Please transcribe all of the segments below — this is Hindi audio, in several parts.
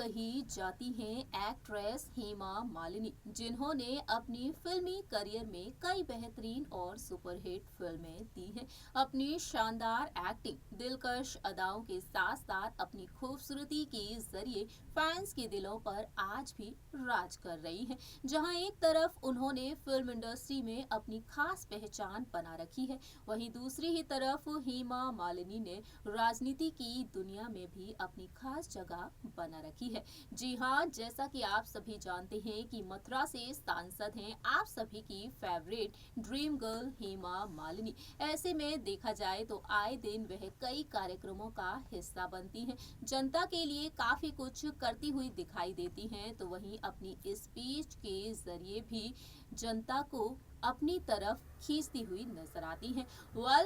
कही जाती हैं एक्ट्रेस हेमा मालिनी, जिन्होंने अपनी फिल्मी करियर में कई बेहतरीन और सुपरहिट फिल्में दी हैं। अपनी शानदार एक्टिंग, दिलकश अदाओं के साथ साथ अपनी खूबसूरती के जरिए फैंस के दिलों पर आज भी राज कर रही हैं। जहां एक तरफ उन्होंने फिल्म इंडस्ट्री में अपनी खास पहचान बना रखी है, वहीं दूसरी ही तरफ हेमा मालिनी ने राजनीति की दुनिया में भी अपनी खास जगह बना रखी है। जी हाँ, जैसा कि आप सभी जानते हैं कि मथुरा से सांसद हैं आप सभी की favourite dream girl Hema Malini. ऐसे में देखा जाए तो आए दिन वह कई कार्यक्रमों का हिस्सा बनती हैं, जनता के लिए काफी कुछ करती हुई दिखाई देती हैं, तो वहीं अपनी स्पीच के जरिए भी जनता को अपनी तरफ खींचती हुई नजर आती हैं।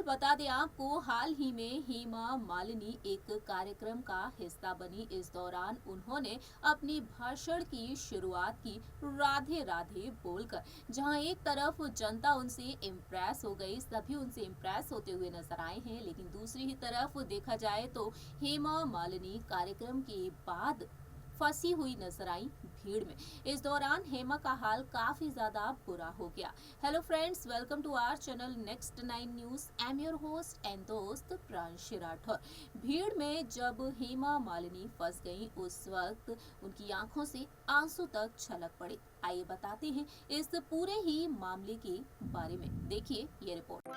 बता दें आपको, हाल ही में हेमा मालिनी एक कार्यक्रम का हिस्सा बनी। इस दौरान उन्होंने अपनी भाषण की शुरुआत की राधे राधे बोलकर, जहां एक तरफ जनता उनसे इम्प्रेस हो गई, सभी उनसे इम्प्रेस होते हुए नजर आए हैं, लेकिन दूसरी ही तरफ देखा जाए तो हेमा मालिनी कार्यक्रम के बाद फंसी हुई नजर आई भीड़ में। इस दौरान हेमा का हाल काफी ज्यादा बुरा हो गया। Hello friends, welcome to our channel next 9 news. I am your host and दोस्त प्रांशी राठौर। भीड़ में जब हेमा मालिनी फंस गई, उस वक्त उनकी आंखों से आंसू तक छलक पड़े। आइए बताते हैं इस पूरे ही मामले के बारे में। देखिए ये रिपोर्ट।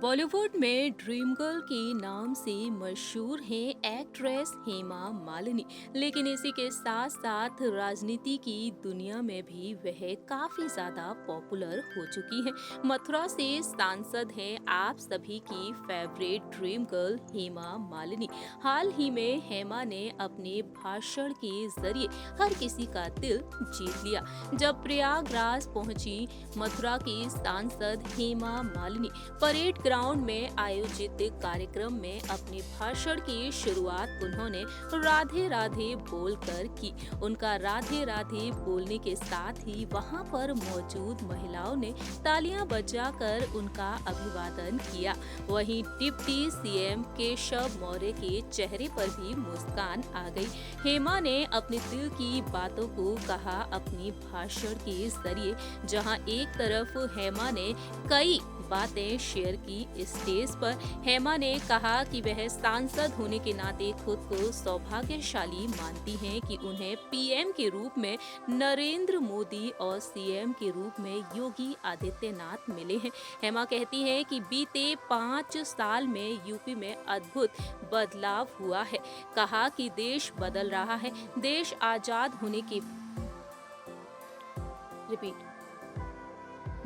बॉलीवुड में ड्रीम गर्ल के नाम से मशहूर है एक्ट्रेस हेमा मालिनी, लेकिन इसी के साथ साथ राजनीति की दुनिया में भी वह काफी ज्यादा पॉपुलर हो चुकी है। मथुरा से सांसद हैं आप सभी की favourite dream girl Hema Malini. हाल ही में हेमा ने अपने भाषण के जरिए हर किसी का दिल जीत लिया। जब प्रयागराज पहुंची मथुरा की सांसद हेमा मालिनी, परेड ग्राउंड में आयोजित कार्यक्रम में अपने भाषण की शुरुआत उन्होंने राधे राधे बोलकर की। उनका राधे राधे बोलने के साथ ही वहां पर मौजूद महिलाओं ने तालियां बजाकर उनका अभिवादन किया। वहीं डिप्टी सीएम केशव मौर्य के चेहरे पर भी मुस्कान आ गई। हेमा ने अपने दिल की बातों को कहा अपनी भाषण के जरिए, जहां एक तरफ हेमा ने कई बातें शेयर की। स्टेज पर हेमा ने कहा कि वह सांसद होने के नाते खुद को सौभाग्यशाली मानती हैं कि उन्हें पीएम के रूप में नरेंद्र मोदी और सीएम के रूप में योगी आदित्यनाथ मिले हैं। हेमा कहती हैं कि बीते 5 साल में यूपी में अद्भुत बदलाव हुआ है। कहा कि देश बदल रहा है। देश आजाद होने के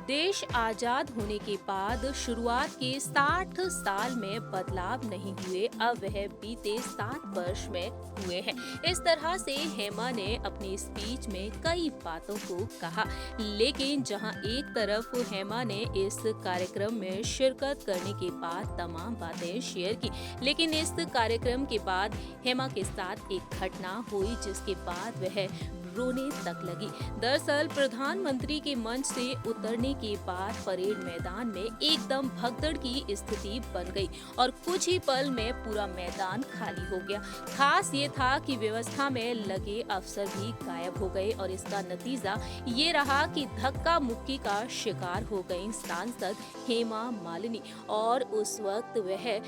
देश आजाद होने के बाद शुरुआत के 60 साल में बदलाव नहीं हुए, अब वह बीते 7 वर्ष में हुए हैं। इस तरह से हेमा ने अपनी स्पीच में कई बातों को कहा, लेकिन जहां एक तरफ हेमा ने इस कार्यक्रम में शिरकत करने के बाद तमाम बातें शेयर की, लेकिन इस कार्यक्रम के बाद हेमा के साथ एक घटना हुई जिसके बाद वह रोने तक लगी। दरअसल प्रधानमंत्री के मंच से उतरने के बाद परेड मैदान में एकदम भगदड़ की स्थिति बन गई और कुछ ही पल में पूरा मैदान खाली हो गया। खास ये था कि व्यवस्था में लगे अफसर भी गायब हो गए और इसका नतीजा ये रहा कि धक्का मुक्की का शिकार हो गई सांसद हेमा मालिनी और उस वक्त वह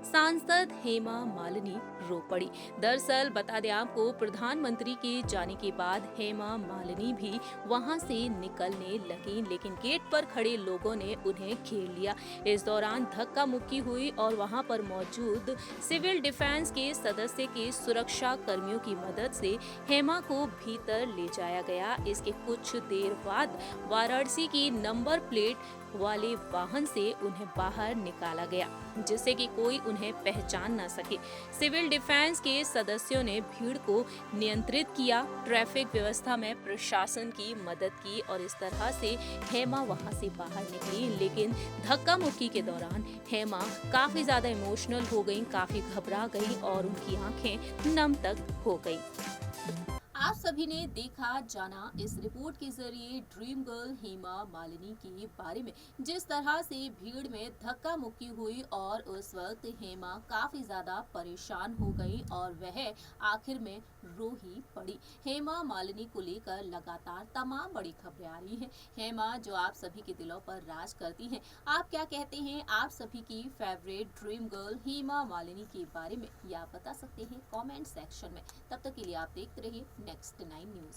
सांसद हेमा मालिनी रो पड़ी। दरअसल बता दें आपको, प्रधानमंत्री के जाने के बाद हेमा मालिनी भी वहां से निकलने लगी, लेकिन गेट पर खड़े लोगों ने उन्हें घेर लिया। इस दौरान धक्का मुक्की हुई और वहां पर मौजूद सिविल डिफेंस के सदस्य के सुरक्षा कर्मियों की मदद से हेमा को भीतर ले जाया गया। इसके कुछ देर बाद वाराणसी की नंबर प्लेट वाले वाहन से उन्हें बाहर निकाला गया, जिससे कि कोई उन्हें पहचान न सके। सिविल डिफेंस के सदस्यों ने भीड़ को नियंत्रित किया, ट्रैफिक व्यवस्था में प्रशासन की मदद की और इस तरह से हेमा वहां से बाहर निकली। लेकिन धक्का मुक्की के दौरान हेमा काफी ज्यादा इमोशनल हो गई, काफी घबरा गई और उनकी आंखें नम तक हो गई। आप सभी ने देखा जाना इस रिपोर्ट के जरिए ड्रीम गर्ल हेमा मालिनी के बारे में, जिस तरह से भीड़ में धक्का मुक्की हुई और उस वक्त हेमा काफी ज्यादा परेशान हो गई और वह आखिर में रो ही पड़ी। हेमा मालिनी को लेकर लगातार तमाम बड़ी खबरें आ रही हैं। हेमा जो आप सभी के दिलों पर राज करती हैं, आप क्या कहते हैं आप सभी की favourite dream girl Hema Malini के बारे में, ये आप बता सकते हैं कमेंट सेक्शन में। तब तक के लिए आप देखते रहिए नेक्स्ट 9 न्यूज।